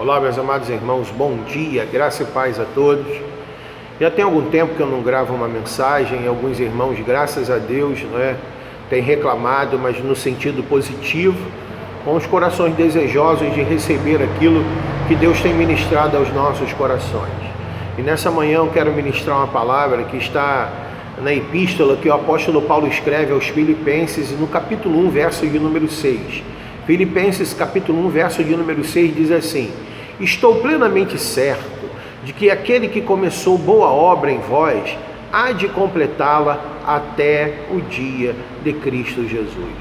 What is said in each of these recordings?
Olá, meus amados irmãos, bom dia, graça e paz a todos. Já tem algum tempo que eu não gravo uma mensagem, alguns irmãos, graças a Deus, têm reclamado, mas no sentido positivo, com os corações desejosos de receber aquilo que Deus tem ministrado aos nossos corações. E nessa manhã eu quero ministrar uma palavra que está na epístola que o apóstolo Paulo escreve aos Filipenses, no capítulo 1, verso de número 6. Filipenses capítulo 1, verso de número 6 diz assim: estou plenamente certo de que aquele que começou boa obra em vós há de completá-la até o dia de Cristo Jesus.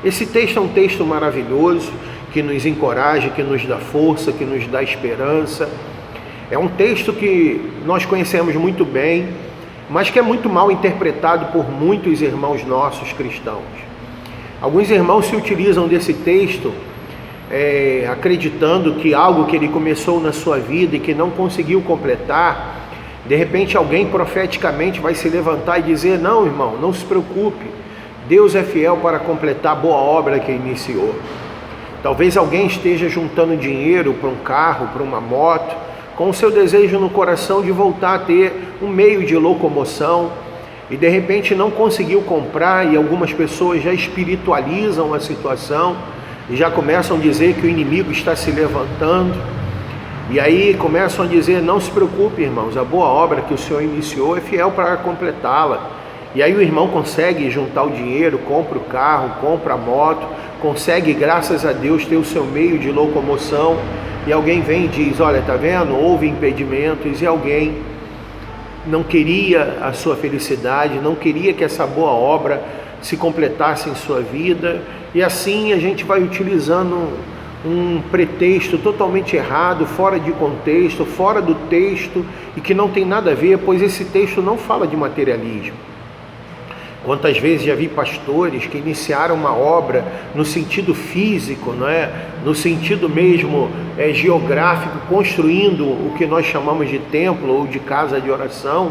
Esse texto é um texto maravilhoso, que nos encoraja, que nos dá força, que nos dá esperança. É um texto que nós conhecemos muito bem, mas que é muito mal interpretado por muitos irmãos nossos cristãos. Alguns irmãos se utilizam desse texto acreditando que algo que ele começou na sua vida e que não conseguiu completar, de repente alguém profeticamente vai se levantar e dizer: não, irmão, não se preocupe, Deus é fiel para completar a boa obra que iniciou. Talvez alguém esteja juntando dinheiro para um carro, para uma moto, com o seu desejo no coração de voltar a ter um meio de locomoção, e de repente não conseguiu comprar, e algumas pessoas já espiritualizam a situação e já começam a dizer que o inimigo está se levantando, e aí começam a dizer: não se preocupe, irmãos, a boa obra que o Senhor iniciou é fiel para completá-la. E aí o irmão consegue juntar o dinheiro, compra o carro, compra a moto, consegue, graças a Deus, ter o seu meio de locomoção, e alguém vem e diz: olha, tá vendo? Houve impedimentos, e alguém não queria a sua felicidade, não queria que essa boa obra se completasse em sua vida, e assim a gente vai utilizando um pretexto totalmente errado, fora de contexto, fora do texto, e que não tem nada a ver, pois esse texto não fala de materialismo. Quantas vezes já vi pastores que iniciaram uma obra no sentido físico, no sentido mesmo geográfico, construindo o que nós chamamos de templo ou de casa de oração,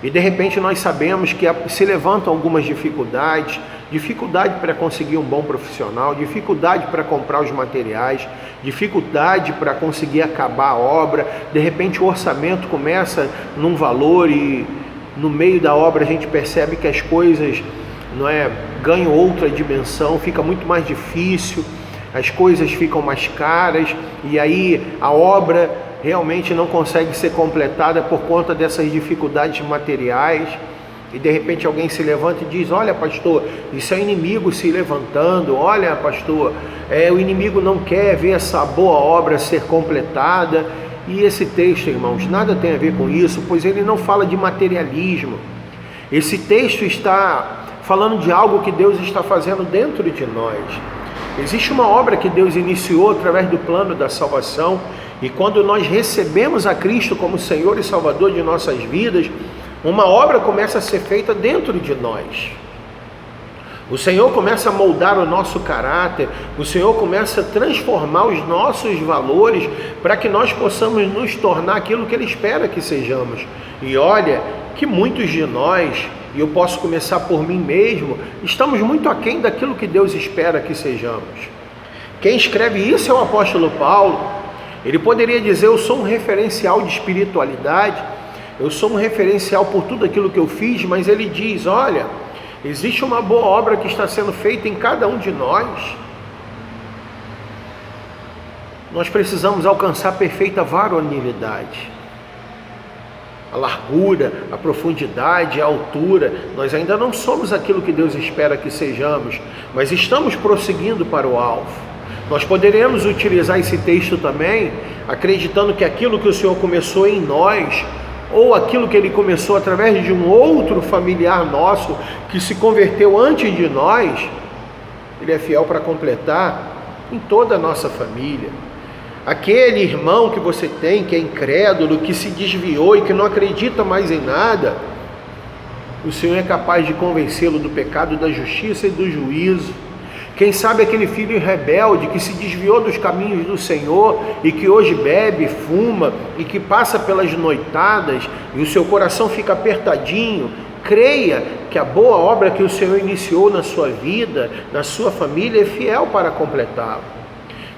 e de repente nós sabemos que se levantam algumas dificuldade para conseguir um bom profissional, dificuldade para comprar os materiais, dificuldade para conseguir acabar a obra. De repente o orçamento começa num valor e no meio da obra a gente percebe que as coisas ganham outra dimensão, fica muito mais difícil, as coisas ficam mais caras, e aí a obra realmente não consegue ser completada por conta dessas dificuldades materiais. E de repente alguém se levanta e diz: olha, pastor, isso é o inimigo se levantando, olha, pastor, o inimigo não quer ver essa boa obra ser completada. E esse texto, irmãos, nada tem a ver com isso, pois ele não fala de materialismo. Esse texto está falando de algo que Deus está fazendo dentro de nós. Existe uma obra que Deus iniciou através do plano da salvação, e quando nós recebemos a Cristo como Senhor e Salvador de nossas vidas, uma obra começa a ser feita dentro de nós. O Senhor começa a moldar o nosso caráter, o Senhor começa a transformar os nossos valores para que nós possamos nos tornar aquilo que Ele espera que sejamos. E olha que muitos de nós, e eu posso começar por mim mesmo, estamos muito aquém daquilo que Deus espera que sejamos. Quem escreve isso é o apóstolo Paulo. Ele poderia dizer: eu sou um referencial de espiritualidade, eu sou um referencial por tudo aquilo que eu fiz, mas ele diz: olha, existe uma boa obra que está sendo feita em cada um de nós. Nós precisamos alcançar a perfeita varonilidade. A largura, a profundidade, a altura, nós ainda não somos aquilo que Deus espera que sejamos, mas estamos prosseguindo para o alvo. Nós poderemos utilizar esse texto também, acreditando que aquilo que o Senhor começou em nós, ou aquilo que Ele começou através de um outro familiar nosso que se converteu antes de nós, Ele é fiel para completar em toda a nossa família. Aquele irmão que você tem, que é incrédulo, que se desviou e que não acredita mais em nada, o Senhor é capaz de convencê-lo do pecado, da justiça e do juízo. Quem sabe aquele filho rebelde que se desviou dos caminhos do Senhor e que hoje bebe, fuma e que passa pelas noitadas e o seu coração fica apertadinho, creia que a boa obra que o Senhor iniciou na sua vida, na sua família, é fiel para completá-la.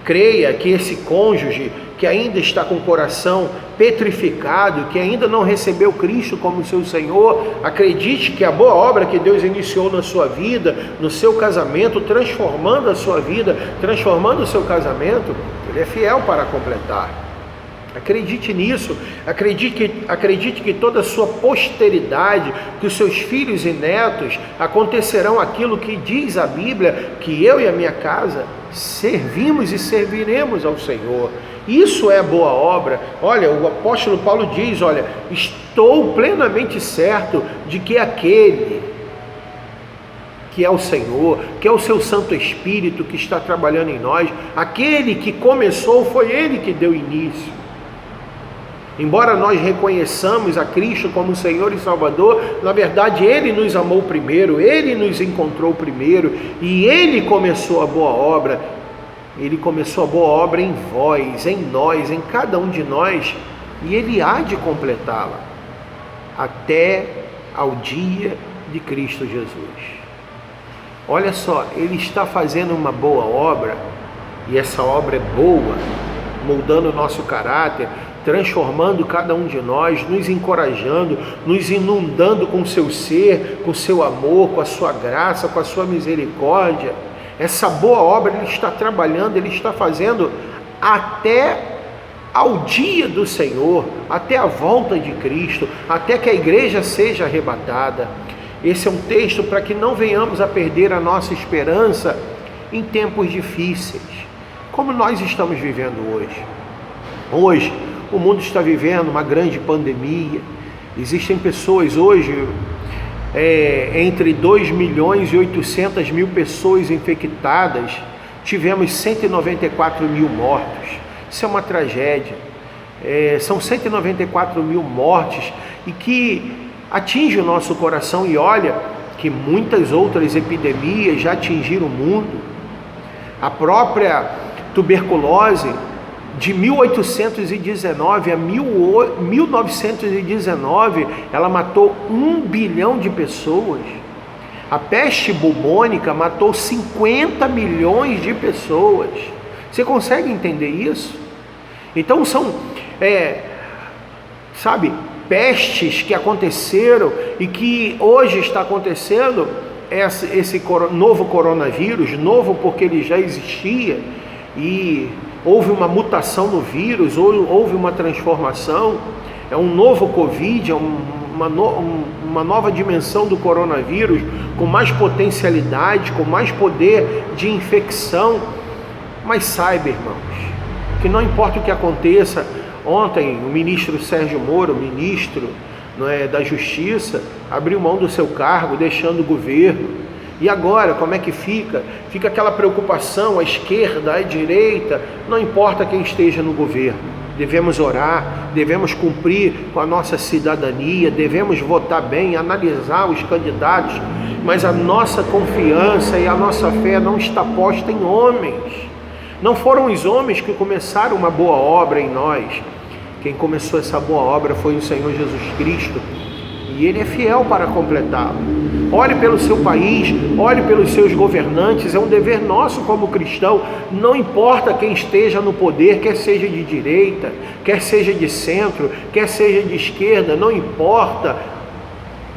Creia que esse cônjuge que ainda está com o coração petrificado, que ainda não recebeu Cristo como seu Senhor, acredite que a boa obra que Deus iniciou na sua vida, no seu casamento, transformando a sua vida, transformando o seu casamento, Ele é fiel para completar. Acredite nisso, acredite que toda a sua posteridade, que os seus filhos e netos acontecerão aquilo que diz a Bíblia, que eu e a minha casa servimos e serviremos ao Senhor. Isso é boa obra. Olha, o apóstolo Paulo diz, olha, estou plenamente certo de que aquele que é o Senhor, que é o seu Santo Espírito que está trabalhando em nós, aquele que começou, foi Ele que deu início. Embora nós reconheçamos a Cristo como Senhor e Salvador, na verdade Ele nos amou primeiro, Ele nos encontrou primeiro e Ele começou a boa obra. Ele começou a boa obra em vós, em nós, em cada um de nós, e Ele há de completá-la até ao dia de Cristo Jesus. Olha só, Ele está fazendo uma boa obra, e essa obra é boa, moldando o nosso caráter, transformando cada um de nós, nos encorajando, nos inundando com o seu ser, com o seu amor, com a sua graça, com a sua misericórdia. Essa boa obra Ele está trabalhando, Ele está fazendo até ao dia do Senhor, até a volta de Cristo, até que a igreja seja arrebatada. Esse é um texto para que não venhamos a perder a nossa esperança em tempos difíceis, como nós estamos vivendo hoje. Hoje, o mundo está vivendo uma grande pandemia. Existem pessoas hoje, entre 2.800.000 pessoas infectadas, tivemos 194.000 mortos. Isso é uma tragédia. São 194.000 mortes e que atinge o nosso coração. E olha que muitas outras epidemias já atingiram o mundo. A própria tuberculose, de 1819 a 1919, ela matou 1 bilhão de pessoas. A peste bubônica matou 50 milhões de pessoas. Você consegue entender isso? Então são, pestes que aconteceram e que hoje está acontecendo, esse novo coronavírus, novo porque ele já existia, e houve uma mutação no vírus, houve uma transformação, é um novo Covid, uma nova dimensão do coronavírus, com mais potencialidade, com mais poder de infecção. Mas saiba, irmãos, que não importa o que aconteça. Ontem o ministro Sérgio Moro, ministro da Justiça, abriu mão do seu cargo, deixando o governo. E agora, como é que fica? Fica aquela preocupação, a esquerda, a direita, não importa quem esteja no governo. Devemos orar, devemos cumprir com a nossa cidadania, devemos votar bem, analisar os candidatos, mas a nossa confiança e a nossa fé não está posta em homens. Não foram os homens que começaram uma boa obra em nós. Quem começou essa boa obra foi o Senhor Jesus Cristo. E Ele é fiel para completá-lo. Olhe pelo seu país, olhe pelos seus governantes. É um dever nosso como cristão. Não importa quem esteja no poder, quer seja de direita, quer seja de centro, quer seja de esquerda, não importa.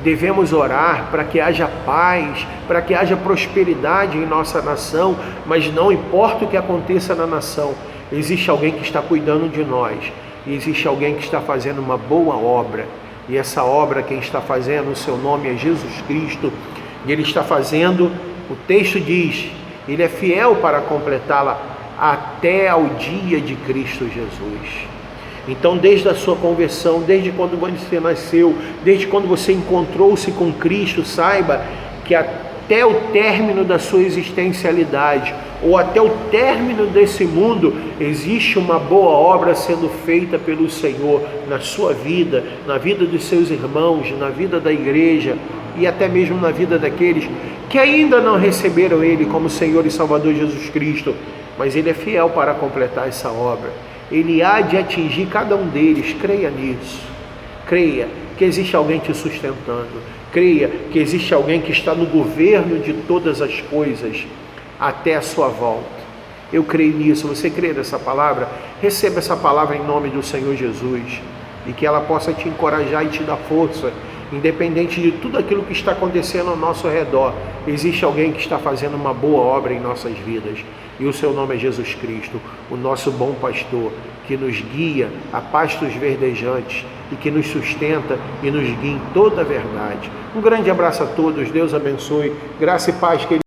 Devemos orar para que haja paz, para que haja prosperidade em nossa nação. Mas não importa o que aconteça na nação, existe alguém que está cuidando de nós. E existe alguém que está fazendo uma boa obra. E essa obra quem está fazendo, o seu nome é Jesus Cristo. E Ele está fazendo, o texto diz, Ele é fiel para completá-la até ao dia de Cristo Jesus. Então, desde a sua conversão, desde quando você nasceu, desde quando você encontrou-se com Cristo, saiba que até o término da sua existencialidade, ou até o término desse mundo, existe uma boa obra sendo feita pelo Senhor na sua vida, na vida dos seus irmãos, na vida da igreja e até mesmo na vida daqueles que ainda não receberam Ele como Senhor e Salvador Jesus Cristo, mas Ele é fiel para completar essa obra. Ele há de atingir cada um deles. Creia nisso. Creia que existe alguém te sustentando. Creia que existe alguém que está no governo de todas as coisas até a sua volta. Eu creio nisso. Você crê nessa palavra? Receba essa palavra em nome do Senhor Jesus e que ela possa te encorajar e te dar força, independente de tudo aquilo que está acontecendo ao nosso redor. Existe alguém que está fazendo uma boa obra em nossas vidas e o seu nome é Jesus Cristo, o nosso bom pastor, que nos guia a pastos verdejantes e que nos sustenta e nos guia em toda a verdade. Um grande abraço a todos, Deus abençoe, graça e paz, queridos.